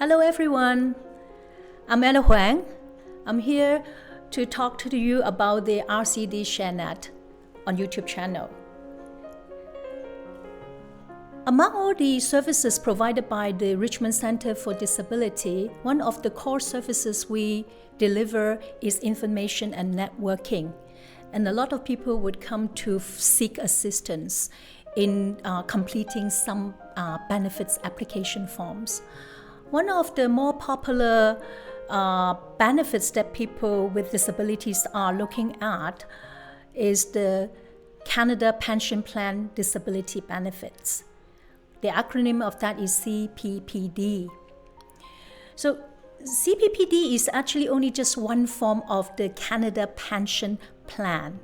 Hello everyone, I'm Anna Huang. I'm here to talk to you about the RCD ShareNet on YouTube channel. Among all the services provided by the Richmond Center for Disability, one of the core services we deliver is information and networking. And a lot of people would come to seek assistance in completing some benefits application forms. One of the more popular benefits that people with disabilities are looking at is the Canada Pension Plan Disability Benefits. The acronym of that is CPPD. So CPPD is actually only just one form of the Canada Pension Plan.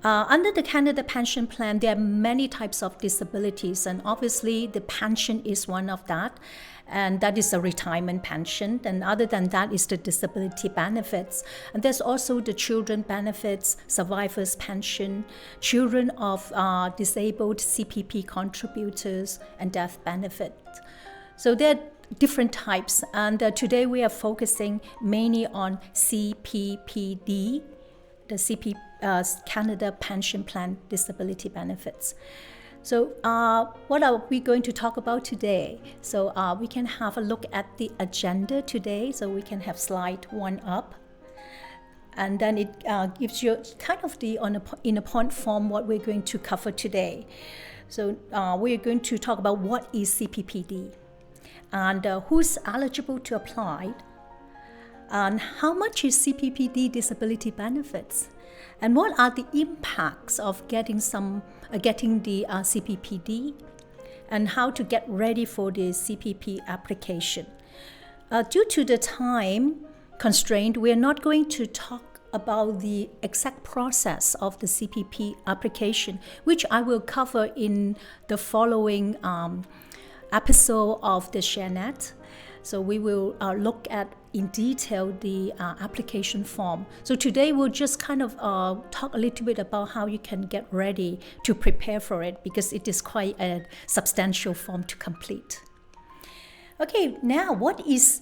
Under the Canada Pension Plan, there are many types of disabilities, and obviously the pension is one of that, and that is a retirement pension. And other than that is the disability benefits. And there's also the children benefits, survivors pension, children of disabled CPP contributors, and death benefit. So there are different types, and today we are focusing mainly on CPPD, the Canada Pension Plan Disability Benefits. So what are we going to talk about today? So we can have a look at the agenda today. So we can have slide 1 up. And then it gives you kind of in a point form what we're going to cover today. So we're going to talk about what is CPPD and who's eligible to apply, and how much is CPPD disability benefits, and what are the impacts of getting the CPPD, and how to get ready for the CPP application. Due to the time constraint, we are not going to talk about the exact process of the CPP application, which I will cover in the following episode of the ShareNet. So we will look at in detail the application form. So today we'll just kind of talk a little bit about how you can get ready to prepare for it, because it is quite a substantial form to complete. Okay, now what is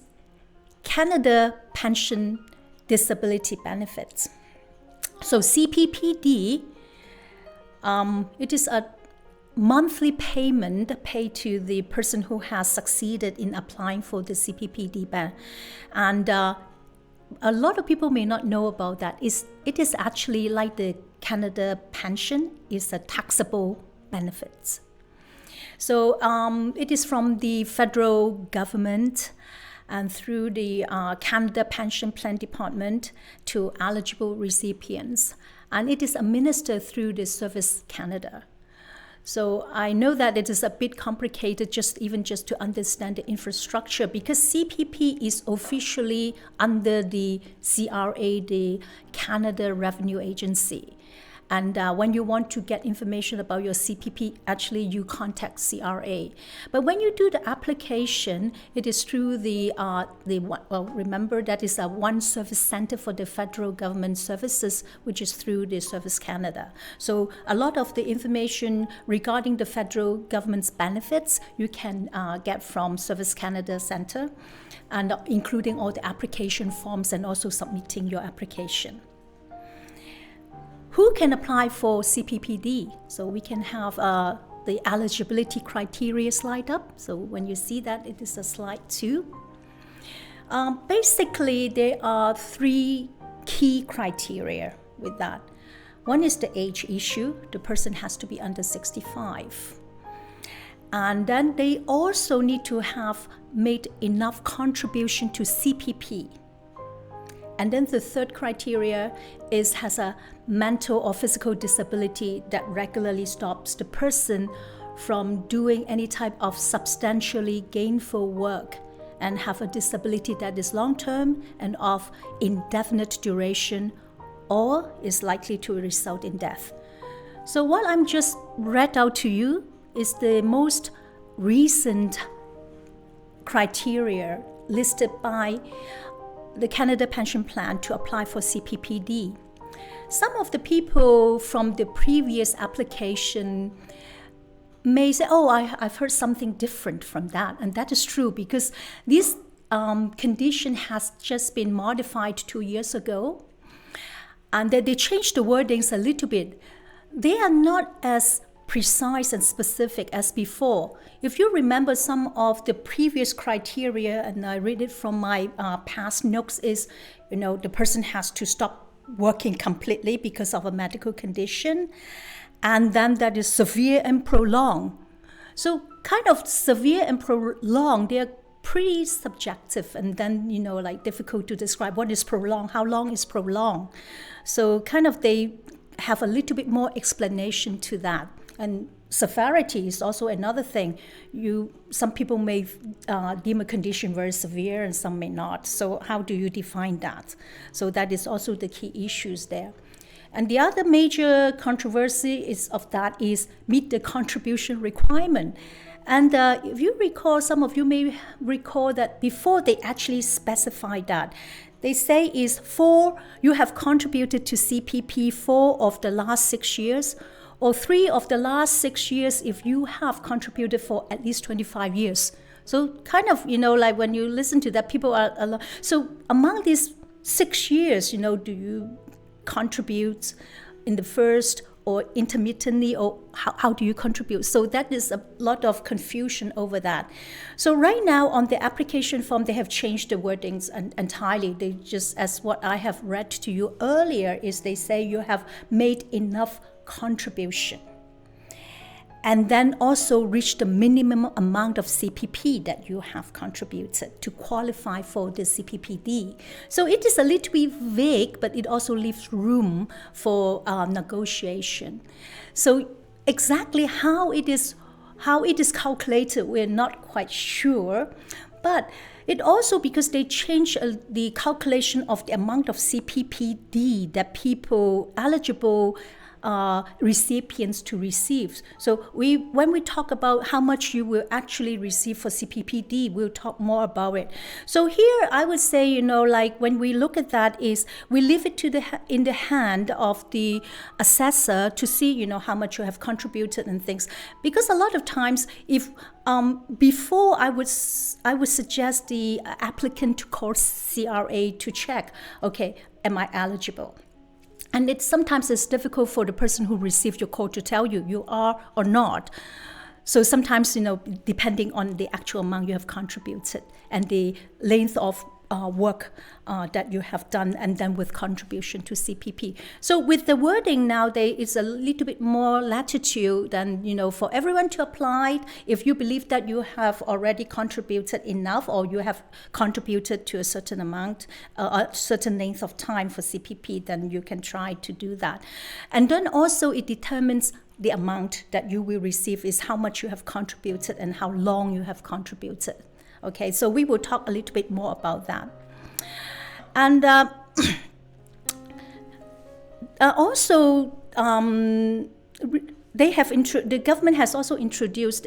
Canada Pension Disability Benefits? So CPPD, it is a monthly payment paid to the person who has succeeded in applying for the CPPD ban. And a lot of people may not know about that. It is actually like the Canada pension, is a taxable benefits. So it is from the federal government and through the Canada Pension Plan Department to eligible recipients. And it is administered through the Service Canada. So I know that it is a bit complicated just to understand the infrastructure, because CPP is officially under the CRA, the Canada Revenue Agency. And when you want to get information about your CPP, actually you contact CRA. But when you do the application, it is through remember that is a one service center for the federal government services, which is through the Service Canada. So a lot of the information regarding the federal government's benefits you can get from Service Canada Center, and including all the application forms and also submitting your application. Who can apply for CPPD? So we can have the eligibility criteria slide up. So when you see that, it is a slide 2. Basically, there are 3 key criteria with that. One is the age issue. The person has to be under 65. And then they also need to have made enough contribution to CPP. And then the third criteria has a mental or physical disability that regularly stops the person from doing any type of substantially gainful work, and have a disability that is long-term and of indefinite duration, or is likely to result in death. So what I'm just read out to you is the most recent criteria listed by the Canada Pension Plan to apply for CPPD. Some of the people from the previous application may say, oh, I've heard something different from that. And that is true, because these condition has just been modified 2 years ago, and that they changed the wordings a little bit. They are not as precise and specific as before. If you remember some of the previous criteria, and I read it from my past notes, is, the person has to stop working completely because of a medical condition, and then that is severe and prolonged. So kind of severe and prolonged, they're pretty subjective, and then, difficult to describe what is prolonged, how long is prolonged. So kind of they have a little bit more explanation to that. And severity is also another thing. Some people may deem a condition very severe and some may not. So how do you define that? So that is also the key issues there. And the other major controversy is meet the contribution requirement. And if you recall, some of you may recall that before they actually specify that, they say is you have contributed to CPP 4 of the last 6 years, or 3 of the last 6 years if you have contributed for at least 25 years. So kind of, when you listen to that, people are a lot. So among these 6 years, do you contribute in the first or intermittently, or how do you contribute? So that is a lot of confusion over that. So right now on the application form, they have changed the wordings entirely. They just, as what I have read to you earlier, is they say you have made enough contribution, and then also reach the minimum amount of CPP that you have contributed to qualify for the CPPD. So it is a little bit vague, but it also leaves room for negotiation. So exactly how it is calculated, we're not quite sure, but it also, because they changed the calculation of the amount of CPPD that people eligible recipients to receive. So when we talk about how much you will actually receive for CPPD, we'll talk more about it. So here I would say, when we look at that, is we leave it in the hand of the assessor to see, how much you have contributed and things. Because a lot of times, if before I would suggest the applicant to call CRA to check, okay, am I eligible? And sometimes it's difficult for the person who received your call to tell you are or not. So sometimes, depending on the actual amount you have contributed and the length of work that you have done, and then with contribution to CPP. So with the wording now, there is a little bit more latitude than, for everyone to apply. If you believe that you have already contributed enough, or you have contributed to a certain amount, a certain length of time for CPP, then you can try to do that. And then also it determines the amount that you will receive is how much you have contributed and how long you have contributed. Okay, so we will talk a little bit more about that. And also, the government has also introduced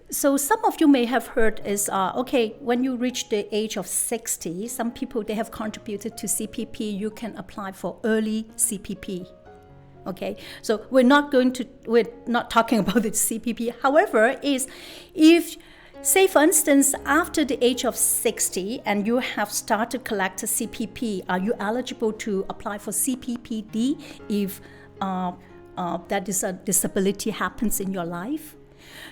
so some of you may have heard okay, when you reach the age of 60, some people, they have contributed to CPP, you can apply for early CPP. Okay, so we're not talking about the CPP. However, if, say for instance, after the age of 60 and you have started collecting CPP, are you eligible to apply for CPPD if that is a disability happens in your life?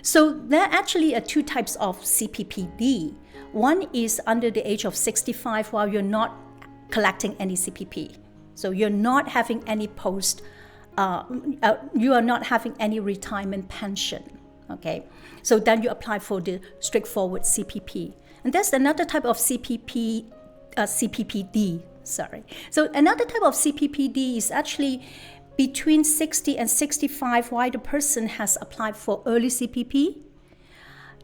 So there actually are 2 types of CPPD. One is under the age of 65 while you're not collecting any CPP. So you're not having any you are not having any retirement pension. Okay, so then you apply for the straightforward CPP. And there's another type of CPPD. So another type of CPPD is actually between 60 and 65 while the person has applied for early CPP.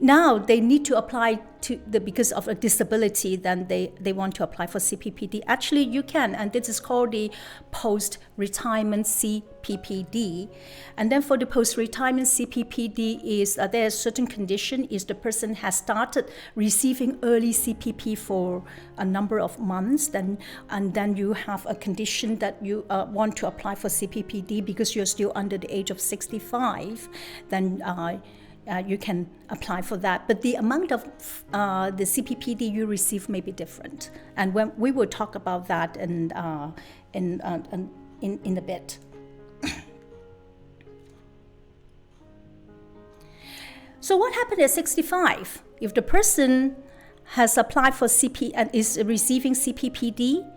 Now they need to apply because of a disability, then they want to apply for CPPD. Actually, you can, and this is called the post-retirement CPPD. And then for the post-retirement CPPD is there are certain condition is the person has started receiving early CPP for a number of months, and then you have a condition that you want to apply for CPPD because you're still under the age of 65, then you can apply for that. But the amount of the CPPD you receive may be different. And when we will talk about that in a bit. So what happened at 65? If the person has applied for CP and is receiving CPPD,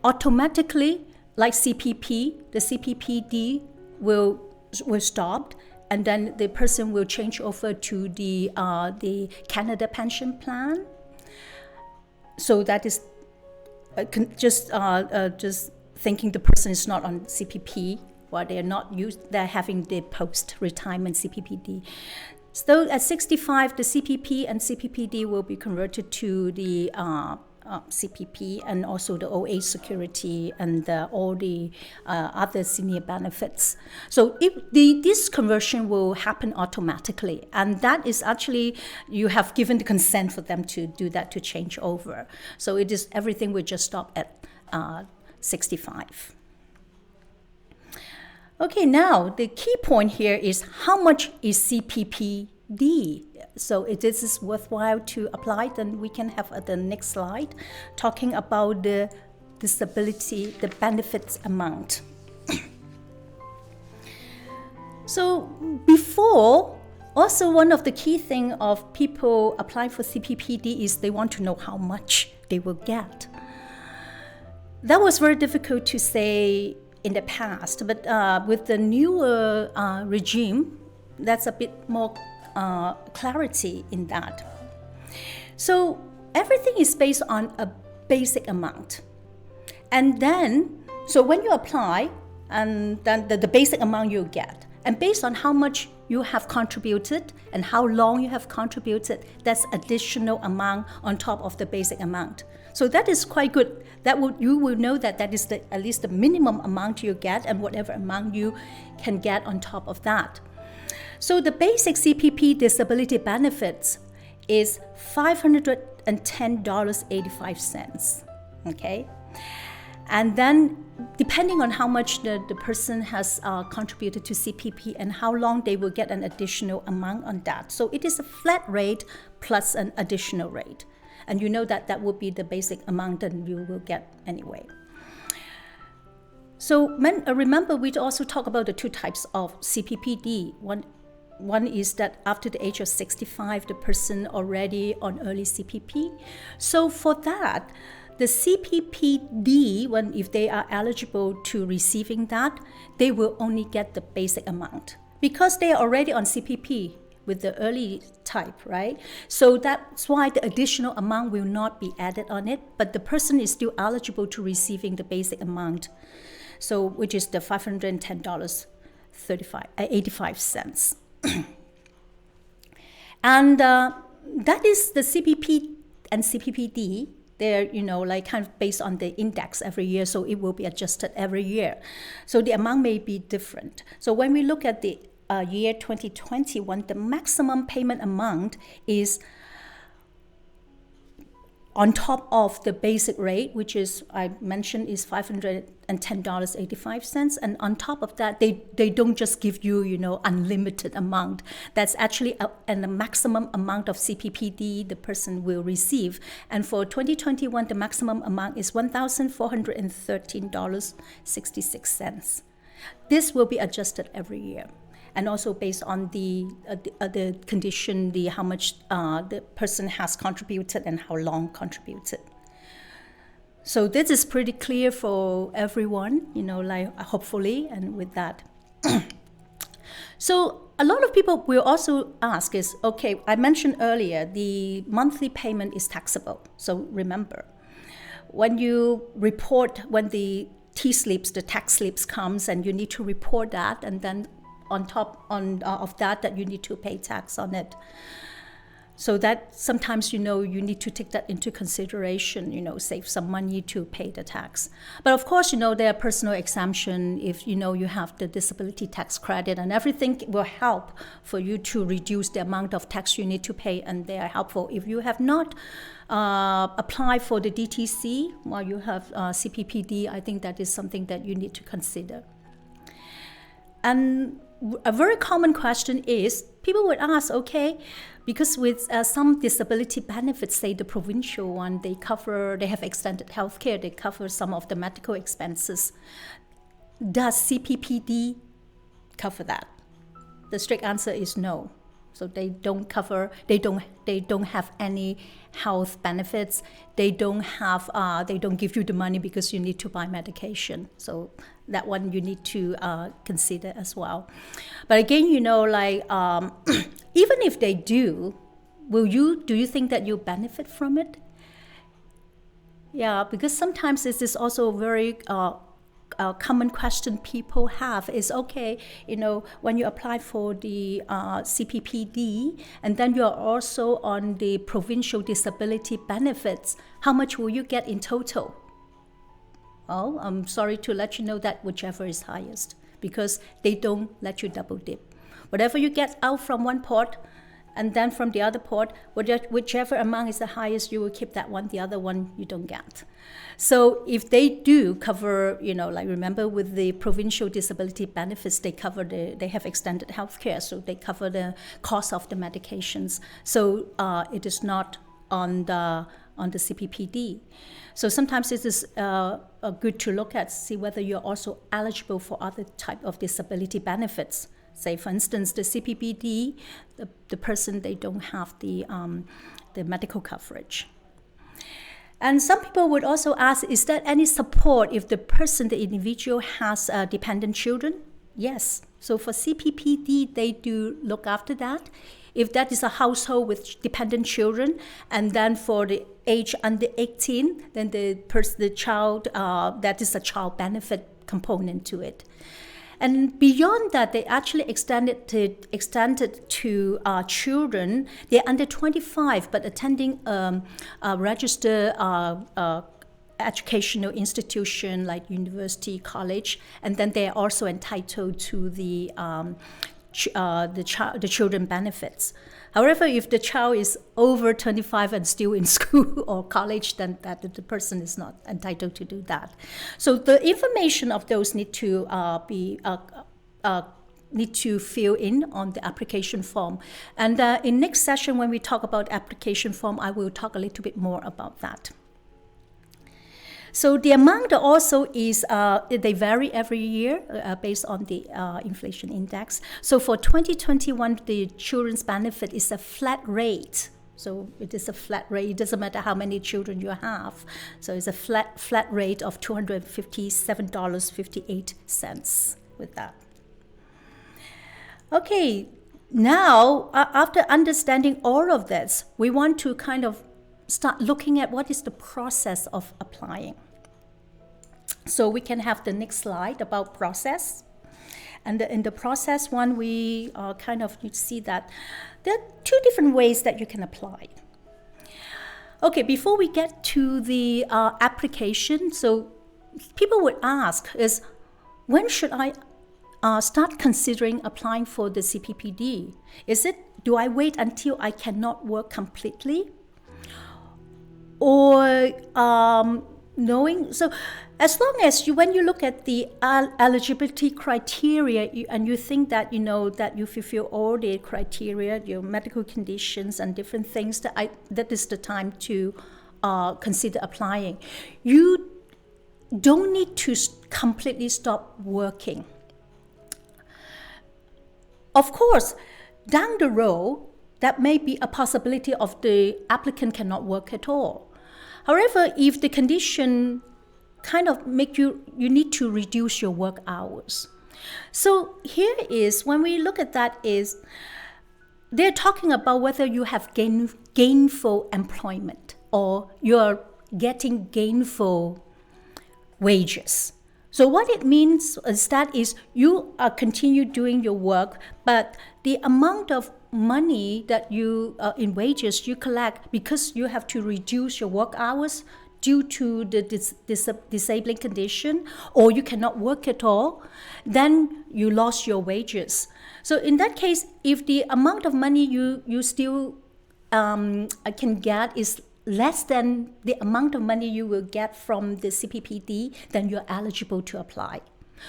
automatically, like CPP, the CPPD will stop, and then the person will change over to the Canada pension plan. So that is just thinking the person is not on CPP, or they're having the post-retirement CPPD. So at 65, the CPP and CPPD will be converted to the CPP and also the OA security and all the other senior benefits. So this conversion will happen automatically, and that is actually, you have given the consent for them to do that, to change over. So everything will just stop at 65. Okay, now the key point here is how much is CPPD? So if this is worthwhile to apply, then we can have the next slide talking about the disability, the benefits amount. So before, also one of the key things of people applying for CPPD is they want to know how much they will get. That was very difficult to say in the past, but with the newer regime, that's a bit more clarity in that. So everything is based on a basic amount. And then, so when you apply, and then the basic amount you get, and based on how much you have contributed and how long you have contributed, that's additional amount on top of the basic amount. So that is quite good. You will know that is at least the minimum amount you get, and whatever amount you can get on top of that. So the basic CPP disability benefits is $510.85. Okay, and then depending on how much the person has contributed to CPP and how long, they will get an additional amount on that. So it is a flat rate plus an additional rate. And you know that would be the basic amount that you will get anyway. So remember, we also talk about the two types of CPPD. One is that after the age of 65, the person already on early CPP. So for that, the CPPD, if they are eligible to receiving that, they will only get the basic amount because they are already on CPP with the early type, right? So that's why the additional amount will not be added on it, but the person is still eligible to receiving the basic amount, so which is the $510.85. And that is the CPP and CPPD. They're, like kind of based on the index every year, so it will be adjusted every year. So the amount may be different. So when we look at the year 2021, the maximum payment amount is on top of the basic rate, which is, I mentioned, is $510.85. And on top of that, they don't just give you, unlimited amount. That's actually a maximum amount of CPPD the person will receive. And for 2021, the maximum amount is $1,413.66. This will be adjusted every year. And also based on the condition, how much the person has contributed and how long contributed. So this is pretty clear for everyone, hopefully, and with that. So a lot of people will also ask is, okay, I mentioned earlier, the monthly payment is taxable. So remember, when you report, when the the tax slips comes, and you need to report that, and then on top of that you need to pay tax on it. So that sometimes, you need to take that into consideration, save some money to pay the tax. But of course, there are personal exemption if, you have the disability tax credit, and everything will help for you to reduce the amount of tax you need to pay, and they are helpful. If you have not applied for the DTC while you have CPPD, I think that is something that you need to consider. And a very common question is, people would ask, okay, because with some disability benefits, say the provincial one, they have extended healthcare, they cover some of the medical expenses. Does CPPD cover that? The strict answer is no. So they don't cover, they don't have any health benefits. They don't give you the money because you need to buy medication. So that one you need to consider as well. But again, even if they do you think that you benefit from it? Yeah, because sometimes this is also very common question people have is, okay, when you apply for the CPPD and then you're also on the provincial disability benefits, how much will you get in total? Well, I'm sorry to let you know that whichever is highest, because they don't let you double dip. Whatever you get out from one pot and then from the other pot, whichever amount is the highest, you will keep that one, the other one you don't get. So if they do cover, remember with the provincial disability benefits, they have extended healthcare, so they cover the cost of the medications. So it is not on the CPPD. So sometimes it is good to look at, see whether you're also eligible for other type of disability benefits. Say, for instance, the CPPD, the person, they don't have the medical coverage. And some people would also ask, is there any support if the individual has dependent children? Yes. So for CPPD, they do look after that. If that is a household with dependent children, and then for the age under 18, then the child, that is a child benefit component to it. And beyond that, they actually extended to children. They're under 25, but attending a registered educational institution like university, college, and then they are also entitled to the children benefits. However, if the child is over 25 and still in school or college, then the person is not entitled to do that. So the information of those need to fill in on the application form. And in next session, when we talk about application form, I will talk a little bit more about that. So the amount also is, they vary every year based on the inflation index. So for 2021, the children's benefit is a flat rate. So it is a flat rate. It doesn't matter how many children you have. So it's a flat rate of $257.58 with that. Okay, now after understanding all of this, we want to kind of start looking at what is the process of applying. So we can have the next slide about process. And in the process one, we you see that there are two different ways that you can apply. Okay, before we get to the application, so people would ask is, when should I start considering applying for the CPPD? Do I wait until I cannot work completely? Or so as long as when you look at the eligibility criteria and you think that that you fulfill all the criteria, your medical conditions and different things, that is the time to consider applying. You don't need to completely stop working. Of course, down the road, that may be a possibility of the applicant cannot work at all. However, if the condition kind of make you need to reduce your work hours. So here is, when we look at that, is they're talking about whether you have gainful employment or you're getting gainful wages. So what it means is that you continue doing your work, but the amount of money that you in wages you collect, because you have to reduce your work hours due to the disabling condition, or you cannot work at all, then you lost your wages. So in that case, if the amount of money you still can get is less than the amount of money you will get from the CPPD, then you're eligible to apply.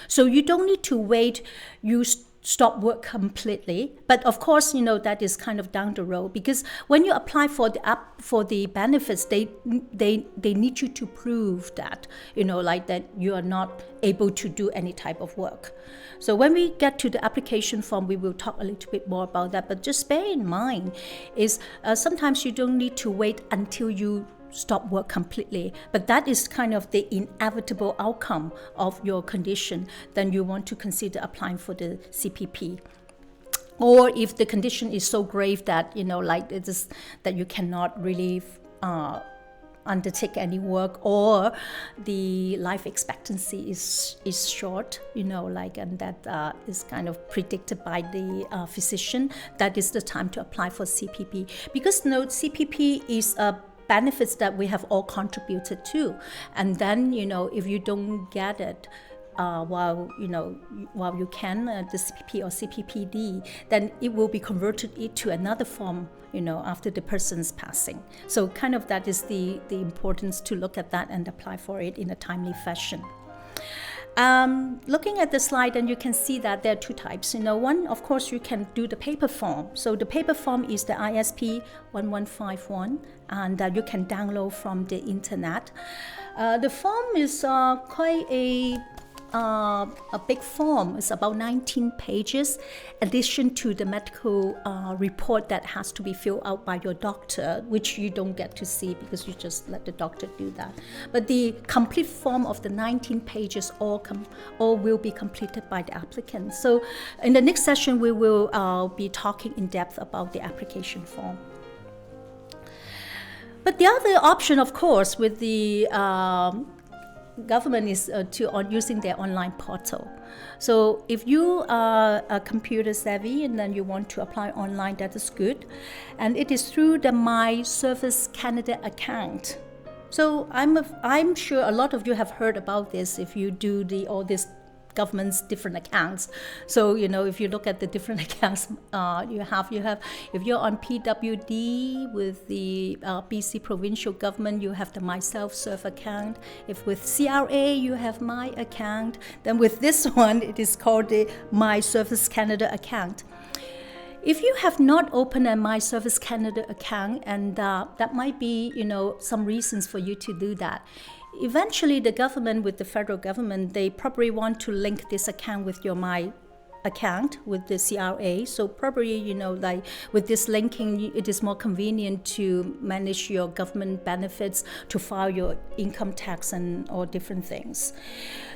So you don't need to wait. You stop work completely. But of course, that is kind of down the road, because when you apply for the benefits, they need you to prove that, like that you are not able to do any type of work. So when we get to the application form, we will talk a little bit more about that. But just bear in mind is sometimes you don't need to wait until you stop work completely, but that is kind of the inevitable outcome of your condition. Then you want to consider applying for the CPP. Or if the condition is so grave that like it is that you cannot really undertake any work, or the life expectancy is short, and that is kind of predicted by the physician, that is the time to apply for CPP. Because CPP is a benefits that we have all contributed to, and then if you don't get it while you can, the CPP or CPPD, then it will be converted into another form after the person's passing. So kind of that is the importance to look at that and apply for it in a timely fashion. Looking at the slide, and you can see that there are two types. One, of course, you can do the paper form. So the paper form is the ISP 1151, and you can download from the internet. The form is quite a big form. It's about 19 pages, addition to the medical report that has to be filled out by your doctor, which you don't get to see because you just let the doctor do that. But the complete form of the 19 pages all will be completed by the applicant. So in the next session, we will be talking in depth about the application form. But the other option, of course, with the government is using their online portal. So if you are a computer savvy and then you want to apply online, that is good. And it is through the My Service Canada account. So I'm sure a lot of you have heard about this if you do all this government's different accounts. So if you look at the different accounts you have if you're on PWD with the BC provincial government, you have the MySelf-Serve account. If with CRA, you have My account. Then with this one, it is called the My Service Canada account. If you have not opened a My Service Canada account, and that might be some reasons for you to do that. Eventually, the government, with the federal government, they probably want to link this account with your My account with the CRA. So probably, like with this linking, it is more convenient to manage your government benefits, to file your income tax and all different things.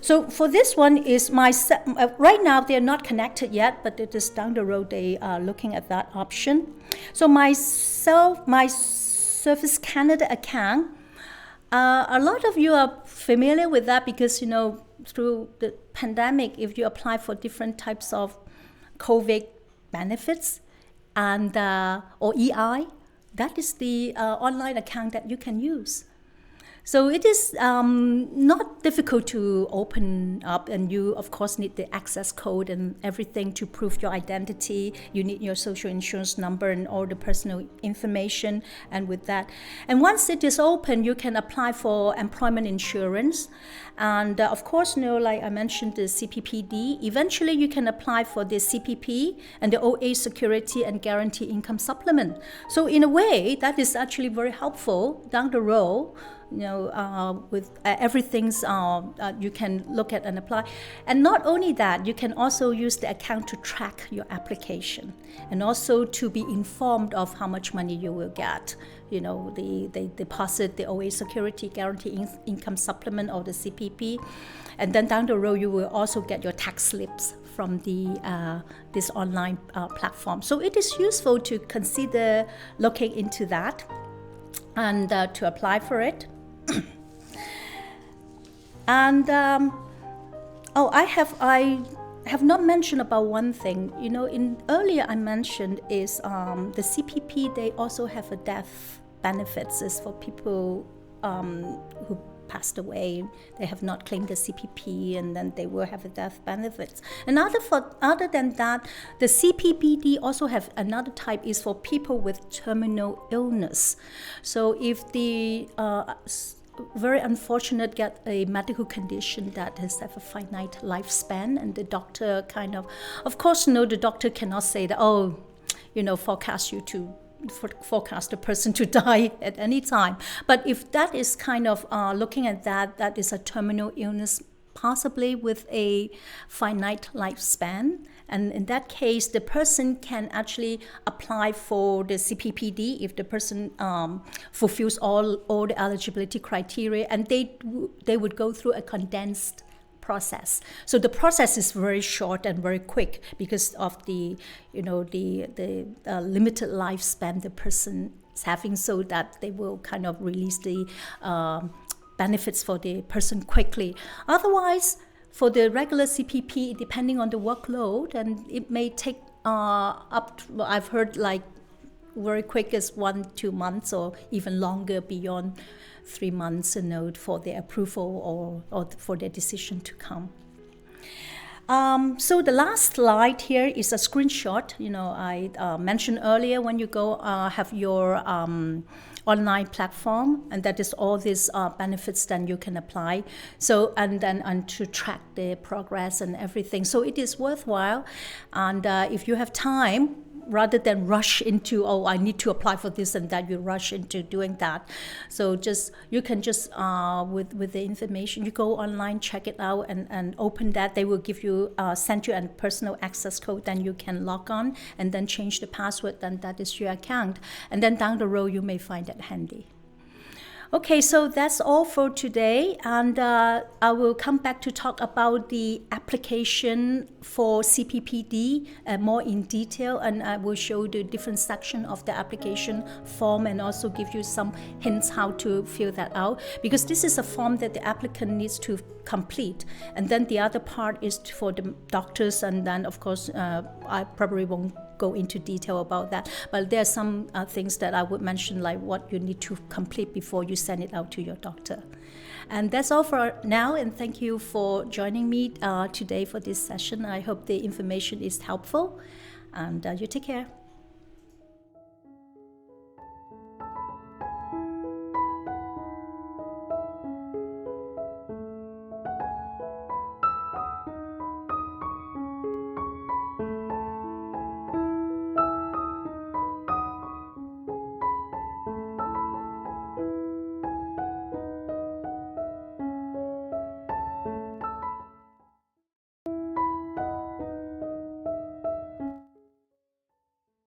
So for this one is right now they're not connected yet, but it is down the road they are looking at that option. So My Service Canada account, a lot of you are familiar with that because, through the pandemic, if you apply for different types of COVID benefits and or EI, that is the online account that you can use. So it is not difficult to open up, and you of course need the access code and everything to prove your identity. You need your social insurance number and all the personal information, and with that. And once it is open, you can apply for employment insurance. And of course, like I mentioned, the CPPD. Eventually, you can apply for the CPP and the OA Security and Guarantee Income Supplement. So in a way, that is actually very helpful down the road. With everything's you can look at and apply. And not only that, you can also use the account to track your application and also to be informed of how much money you will get. The deposit, the OA Security Guarantee Income Supplement or the CPP. And then down the road, you will also get your tax slips from this online platform. So it is useful to consider looking into that and to apply for it. And I have not mentioned about one thing. Earlier I mentioned is the CPP. They also have a death benefits is for people who passed away. They have not claimed the CPP, and then they will have a death benefits. And other than that, the CPPD also have another type is for people with terminal illness. So if the very unfortunate get a medical condition that has have a finite lifespan, and the doctor of course, the doctor cannot say that, forecast the person to die at any time. But if that is looking at that is a terminal illness, possibly with a finite lifespan. And in that case, the person can actually apply for the CPPD if the person fulfills all the eligibility criteria, and they would go through a condensed process. So the process is very short and very quick because of the limited lifespan the person is having, so that they will release the benefits for the person quickly. Otherwise, for the regular CPP, depending on the workload, and it may take I've heard very quick as 1-2 months, or even longer beyond 3 months, for their approval or for their decision to come. So the last slide here is a screenshot. I mentioned earlier, when you go have your online platform, and that is all these benefits then you can apply. So and to track the progress and everything. So it is worthwhile, and if you have time, rather than rush into, I need to apply for this and that, you rush into doing that. So you can just with the information, you go online, check it out, and open that. They will send you a personal access code, then you can log on and then change the password, then that is your account. And then down the road, you may find it handy. Okay, so that's all for today, and I will come back to talk about the application for CPPD more in detail, and I will show the different section of the application form and also give you some hints how to fill that out, because this is a form that the applicant needs to complete, and then the other part is for the doctors, and then of course I probably won't go into detail about that, but there are some things that I would mention, like what you need to complete before you send it out to your doctor. And that's all for now, and thank you for joining me today for this session. I hope the information is helpful, and you take care.